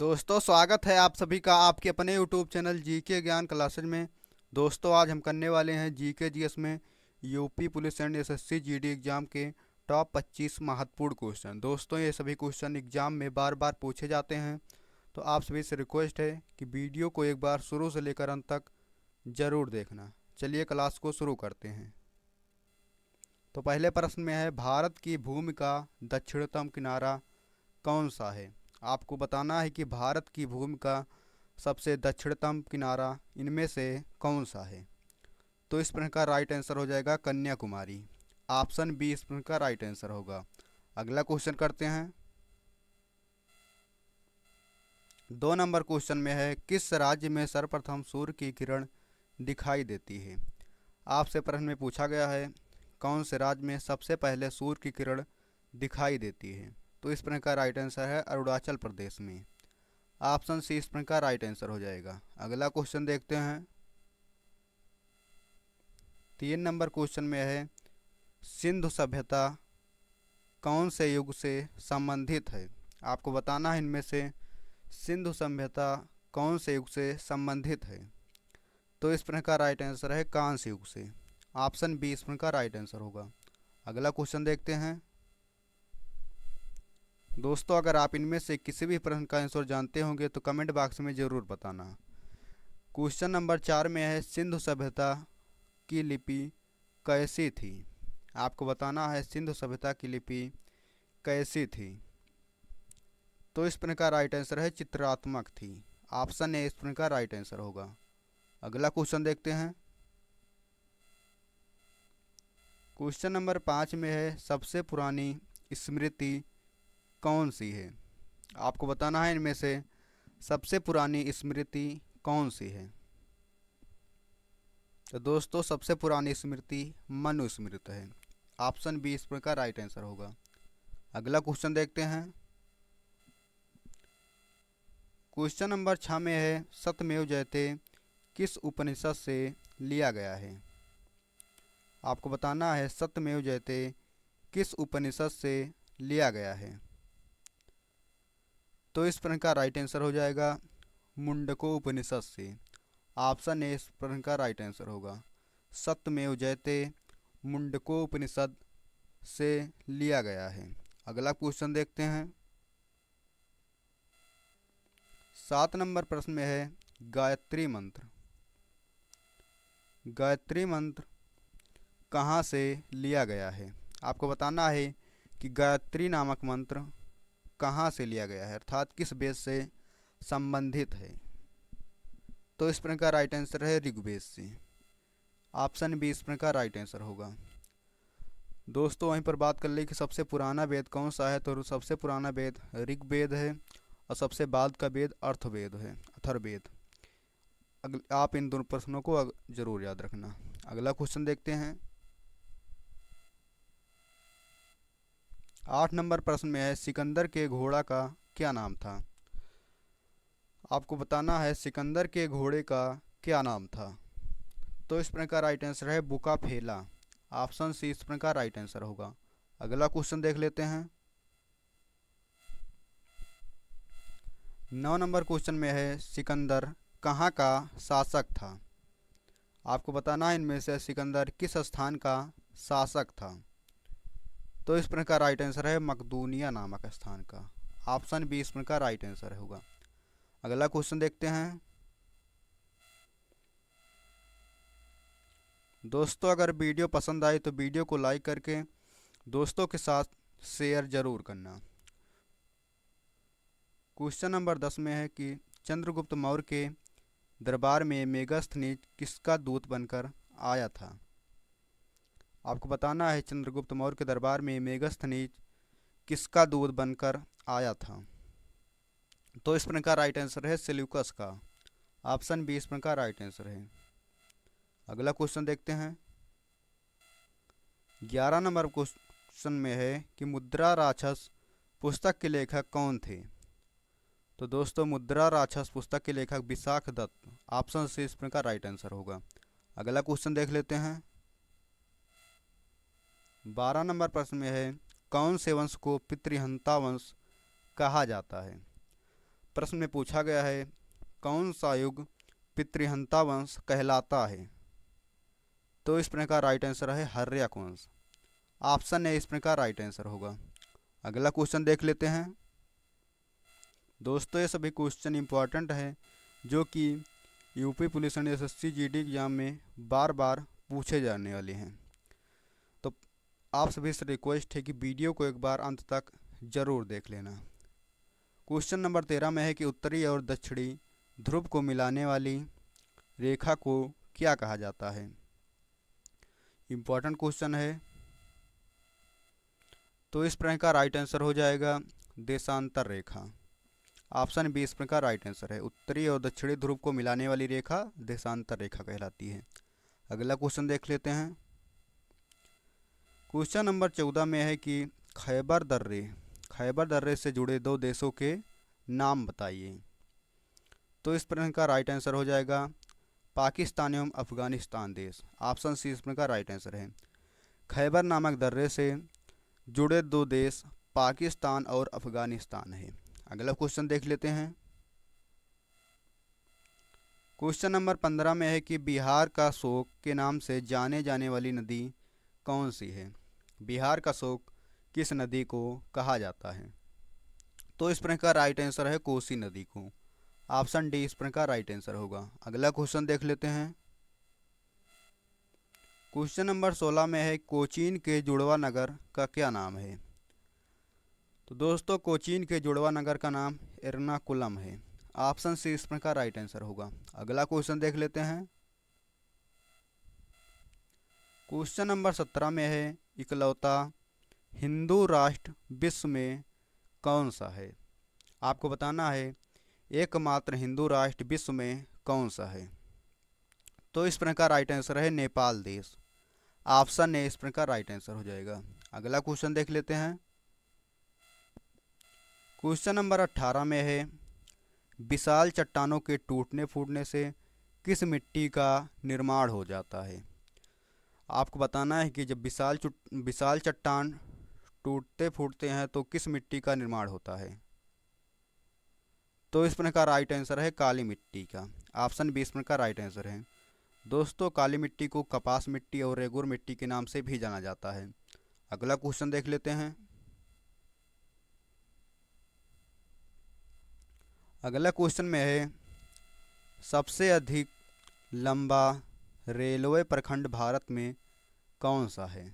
दोस्तों, स्वागत है आप सभी का आपके अपने यूट्यूब चैनल जीके ज्ञान क्लासेज में। दोस्तों, आज हम करने वाले हैं जीके जीएस में UP police and SSC GD exam के टॉप 25 महत्वपूर्ण क्वेश्चन। दोस्तों, ये सभी क्वेश्चन एग्जाम में बार बार पूछे जाते हैं, तो आप सभी से रिक्वेस्ट है कि वीडियो को एक बार शुरू से लेकर अंत तक ज़रूर देखना। चलिए क्लास को शुरू करते हैं। तो पहले प्रश्न में है, भारत की भूमि का दक्षिणतम किनारा कौन सा है। आपको बताना है कि भारत की भूमि का सबसे दक्षिणतम किनारा इनमें से कौन सा है। तो इस प्रश्न का राइट आंसर हो जाएगा कन्याकुमारी। ऑप्शन बी इस प्रश्न का राइट आंसर होगा। अगला क्वेश्चन करते हैं। 2 नंबर क्वेश्चन में है, किस राज्य में सर्वप्रथम सूर्य की किरण दिखाई देती है। आपसे प्रश्न में पूछा गया है कौन से राज्य में सबसे पहले सूर्य की किरण दिखाई देती है। तो इस प्रश्न का राइट आंसर है अरुणाचल प्रदेश में। ऑप्शन सी इस प्रश्न का राइट आंसर हो जाएगा। अगला क्वेश्चन देखते हैं। 3 नंबर क्वेश्चन में है, सिंधु सभ्यता कौन से युग से संबंधित है। आपको बताना है इनमें से सिंधु सभ्यता कौन से युग से संबंधित है। तो इस प्रश्न का राइट आंसर है कांस्य युग से। ऑप्शन बी इस प्रश्न का राइट आंसर होगा। अगला क्वेश्चन देखते हैं। दोस्तों, अगर आप इनमें से किसी भी प्रश्न का आंसर जानते होंगे तो कमेंट बॉक्स में ज़रूर बताना। क्वेश्चन नंबर 4 में है, सिंधु सभ्यता की लिपि कैसी थी। आपको बताना है सिंधु सभ्यता की लिपि कैसी थी। तो इस प्रश्न का राइट आंसर है चित्रात्मक थी। ऑप्शन ए इस प्रश्न का राइट आंसर होगा। अगला क्वेश्चन देखते हैं। क्वेश्चन नंबर 5 में है, सबसे पुरानी स्मृति कौन सी है। आपको बताना है इनमें से सबसे पुरानी स्मृति कौन सी है। तो दोस्तों, सबसे पुरानी स्मृति मनुस्मृति है। ऑप्शन बी इस प्रकार का राइट आंसर होगा। अगला क्वेश्चन देखते हैं। क्वेश्चन नंबर 6 में है, सत्यमेव जयते किस उपनिषद से लिया गया है। आपको बताना है सत्यमेव जयते किस उपनिषद से लिया गया है। तो इस प्रश्न का राइट आंसर हो जाएगा मुंडको उपनिषद से। ऑप्शन ए इस प्रश्न का राइट आंसर होगा। सत्यमेव जयते मुंडको उपनिषद से लिया गया है। अगला क्वेश्चन देखते हैं। 7 नंबर प्रश्न में है, गायत्री मंत्र। गायत्री मंत्र कहाँ से लिया गया है। आपको बताना है कि गायत्री नामक मंत्र कहाँ से लिया गया है, अर्थात किस वेद से संबंधित है। तो इस प्रश्न का राइट आंसर है ऋग्वेद से। ऑप्शन बी इस प्रश्न का राइट आंसर होगा। दोस्तों, वहीं पर बात कर ली कि सबसे पुराना वेद कौन सा है, तो सबसे पुराना वेद ऋग्वेद है और सबसे बाद का वेद अर्थवेद है, अथर्ववेद। आप इन दोनों प्रश्नों को जरूर याद रखना। अगला क्वेश्चन देखते हैं। 8 नंबर प्रश्न में है, सिकंदर के घोड़ा का क्या नाम था। आपको बताना है सिकंदर के घोड़े का क्या नाम था। तो इस प्रश्न का राइट आंसर है बुकाफेला। ऑप्शन सी इस प्रश्न का राइट आंसर होगा। अगला क्वेश्चन देख लेते हैं। 9 नंबर क्वेश्चन में है, सिकंदर कहाँ का शासक था। आपको बताना है इनमें से सिकंदर किस स्थान का शासक था। तो इस प्रश्न का राइट आंसर है मकदूनिया नामक स्थान का। ऑप्शन बी इस प्रश्न का राइट आंसर होगा। अगला क्वेश्चन देखते हैं। दोस्तों, अगर वीडियो पसंद आई तो वीडियो को लाइक करके दोस्तों के साथ शेयर जरूर करना। क्वेश्चन नंबर 10 में है कि चंद्रगुप्त मौर्य के दरबार में मेगास्थनीज किसका दूत बनकर आया था। आपको बताना है चंद्रगुप्त मौर्य के दरबार में मेगास्थनीज किसका दूत बनकर आया था। तो इस प्रश्न का राइट आंसर है सेल्यूकस का। ऑप्शन बी इस प्रश्न का राइट आंसर है। अगला क्वेश्चन देखते हैं। 11 नंबर क्वेश्चन में है कि मुद्रा राक्षस पुस्तक के लेखक कौन थे। तो दोस्तों, मुद्रा राक्षस पुस्तक के लेखक विशाख दत्त। ऑप्शन सी इस प्रश्न का राइट आंसर होगा। अगला क्वेश्चन देख लेते हैं। 12 नंबर प्रश्न में है, कौन से वंश को पितृहंता वंश कहा जाता है। प्रश्न में पूछा गया है कौन सा युग पितृहंता वंश कहलाता है। तो इस प्रश्न का राइट आंसर है हर्यक वंश। ऑप्शन ए इस प्रश्न का राइट आंसर होगा। अगला क्वेश्चन देख लेते हैं। दोस्तों ये सभी क्वेश्चन इंपॉर्टेंट है जो कि UP police and SSC GD exam में बार बार पूछे जाने वाले हैं। तो आप सभी से रिक्वेस्ट है कि वीडियो को एक बार अंत तक जरूर देख लेना। क्वेश्चन नंबर 13 में है कि उत्तरी और दक्षिणी ध्रुव को मिलाने वाली रेखा को क्या कहा जाता है। इम्पॉर्टेंट क्वेश्चन है। तो इस प्रश्न का राइट आंसर हो जाएगा देशांतर रेखा। ऑप्शन बी इस प्रश्न का राइट आंसर है। उत्तरी और दक्षिणी ध्रुव को मिलाने वाली रेखा देशांतर रेखा कहलाती है। अगला क्वेश्चन देख लेते हैं। क्वेश्चन नंबर 14 में है कि खैबर दर्रे से जुड़े दो देशों के नाम बताइए। तो इस प्रश्न का राइट आंसर हो जाएगा पाकिस्तान एवं अफगानिस्तान देश। ऑप्शन सी इस प्रश्न का राइट आंसर है। खैबर नामक दर्रे से जुड़े दो देश पाकिस्तान और अफगानिस्तान है। अगला क्वेश्चन देख लेते हैं। क्वेश्चन नंबर 15 में है कि बिहार का शोक के नाम से जाने जाने वाली नदी कौन सी है। बिहार का शोक किस नदी को कहा जाता है। तो इस प्रश्न का राइट आंसर है कोसी नदी को। ऑप्शन डी इस प्रश्न का राइट आंसर होगा। अगला क्वेश्चन देख लेते हैं। क्वेश्चन नंबर 16 में है कोचीन के जुड़वा नगर का क्या नाम है। तो दोस्तों कोचीन के जुड़वा नगर का नाम एर्नाकुलम है। ऑप्शन सी इस प्रश्न का राइट आंसर होगा। अगला क्वेश्चन देख लेते हैं। क्वेश्चन नंबर 17 में है इकलौता हिंदू राष्ट्र विश्व में कौन सा है। आपको बताना है एकमात्र हिंदू राष्ट्र विश्व में कौन सा है। तो इस प्रश्न का राइट आंसर है नेपाल देश। ऑप्शन ए इस प्रश्न का राइट आंसर हो जाएगा। अगला क्वेश्चन देख लेते हैं। क्वेश्चन नंबर 18 में है विशाल चट्टानों के टूटने फूटने से किस मिट्टी का निर्माण हो जाता है। आपको बताना है कि जब विशाल चट्टान टूटते फूटते हैं तो किस मिट्टी का निर्माण होता है। तो इस प्रश्न का राइट आंसर है काली मिट्टी का। ऑप्शन बी इस प्रश्न का राइट आंसर है। दोस्तों काली मिट्टी को कपास मिट्टी और रेगुर मिट्टी के नाम से भी जाना जाता है। अगला क्वेश्चन देख लेते हैं। अगला क्वेश्चन में है सबसे अधिक लंबा रेलवे प्रखंड भारत में कौन सा है।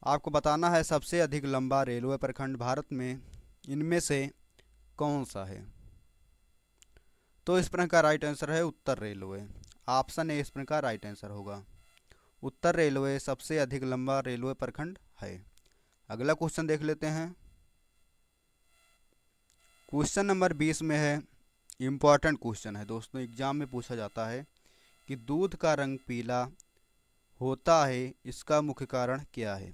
आपको बताना है सबसे अधिक लंबा रेलवे प्रखंड भारत में इनमें से कौन सा है। तो इस प्रश्न का राइट आंसर है उत्तर रेलवे। ऑप्शन ए इस प्रश्न का राइट आंसर होगा। उत्तर रेलवे सबसे अधिक लंबा रेलवे प्रखंड है। अगला क्वेश्चन देख लेते हैं। क्वेश्चन नंबर 20 में है इम्पॉर्टेंट क्वेश्चन है दोस्तों, एग्जाम में पूछा जाता है कि दूध का रंग पीला होता है इसका मुख्य कारण क्या है।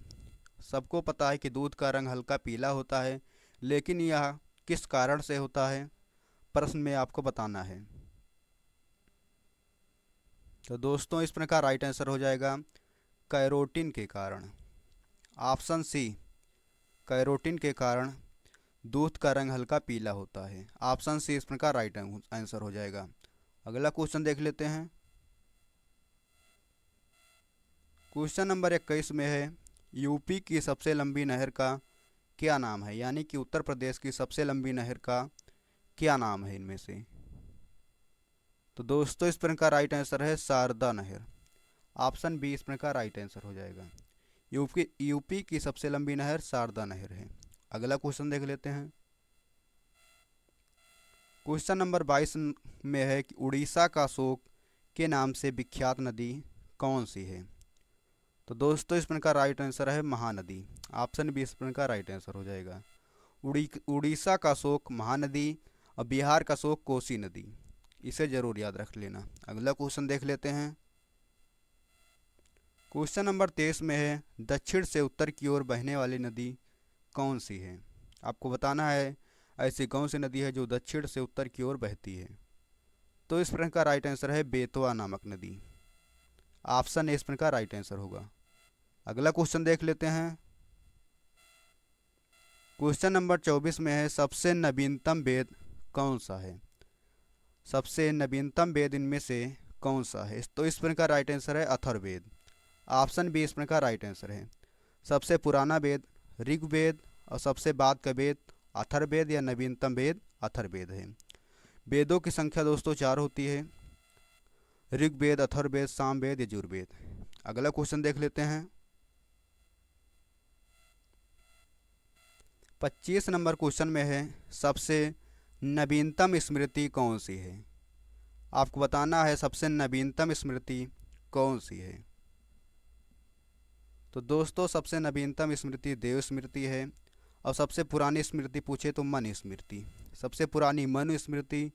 सबको पता है कि दूध का रंग हल्का पीला होता है, लेकिन यह किस कारण से होता है प्रश्न में आपको बताना है। तो दोस्तों इस प्रश्न का राइट आंसर हो जाएगा कैरोटीन के कारण। ऑप्शन सी कैरोटीन के कारण दूध का रंग हल्का पीला होता है। ऑप्शन सी इस प्रश्न का राइट आंसर हो जाएगा। अगला क्वेश्चन देख लेते हैं। क्वेश्चन नंबर 21 में है यूपी की सबसे लंबी नहर का क्या नाम है, यानी कि उत्तर प्रदेश की सबसे लंबी नहर का क्या नाम है इनमें से। तो दोस्तों इस प्रश्न का राइट आंसर है शारदा नहर। ऑप्शन बी इस प्रश्न का राइट आंसर हो जाएगा। यूपी की सबसे लंबी नहर शारदा नहर है। अगला क्वेश्चन देख लेते हैं। क्वेश्चन नंबर 22 में है कि उड़ीसा का शोक के नाम से विख्यात नदी कौन सी है। तो दोस्तों इस प्रश्न का राइट आंसर है महानदी। ऑप्शन बी इस प्रश्न का राइट आंसर हो जाएगा। उड़ीसा का शोक महानदी और बिहार का शोक कोसी नदी, इसे जरूर याद रख लेना। अगला क्वेश्चन देख लेते हैं। क्वेश्चन नंबर 23 में है दक्षिण से उत्तर की ओर बहने वाली नदी कौन सी है। आपको बताना है ऐसी कौन सी नदी है जो दक्षिण से उत्तर की ओर बहती है। तो इस प्रश्न का राइट आंसर है बेतवा नामक नदी। ऑप्शन ए इस प्रश्न का राइट आंसर होगा। अगला क्वेश्चन देख लेते हैं। क्वेश्चन नंबर 24 में है सबसे नवीनतम वेद कौन सा है? सबसे नवीनतम वेद इनमें से कौन सा है? तो इस प्रकार का राइट आंसर है अथर्ववेद। ऑप्शन बी इस प्रकार का राइट आंसर है। सबसे पुराना वेद ऋग्वेद और सबसे बाद का वेद अथर्ववेद या नवीनतम वेद अथर्ववेद है। वेदों की संख्या दोस्तों 4 होती है, ऋग्वेद, अथर्ववेद, सामवेद, यजुर्वेद। अगला क्वेश्चन देख लेते हैं। 25 नंबर क्वेश्चन में है सबसे नवीनतम स्मृति कौन सी है? आपको बताना है सबसे नवीनतम स्मृति कौन सी है। तो दोस्तों सबसे नवीनतम स्मृति देव स्मृति है और सबसे पुरानी स्मृति पूछे तो मन स्मृति। सबसे पुरानी मनु स्मृति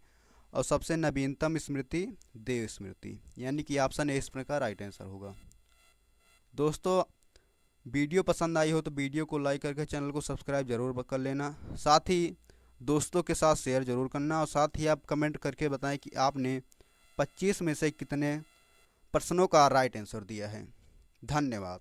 और सबसे नवीनतम स्मृति देव स्मृति, यानी कि ऑप्शन ए इस प्रकार का राइट आंसर होगा। दोस्तों वीडियो पसंद आई हो तो वीडियो को लाइक करके चैनल को सब्सक्राइब जरूर कर लेना, साथ ही दोस्तों के साथ शेयर जरूर करना और साथ ही आप कमेंट करके बताएं कि आपने 25 में से कितने प्रश्नों का राइट आंसर दिया है। धन्यवाद।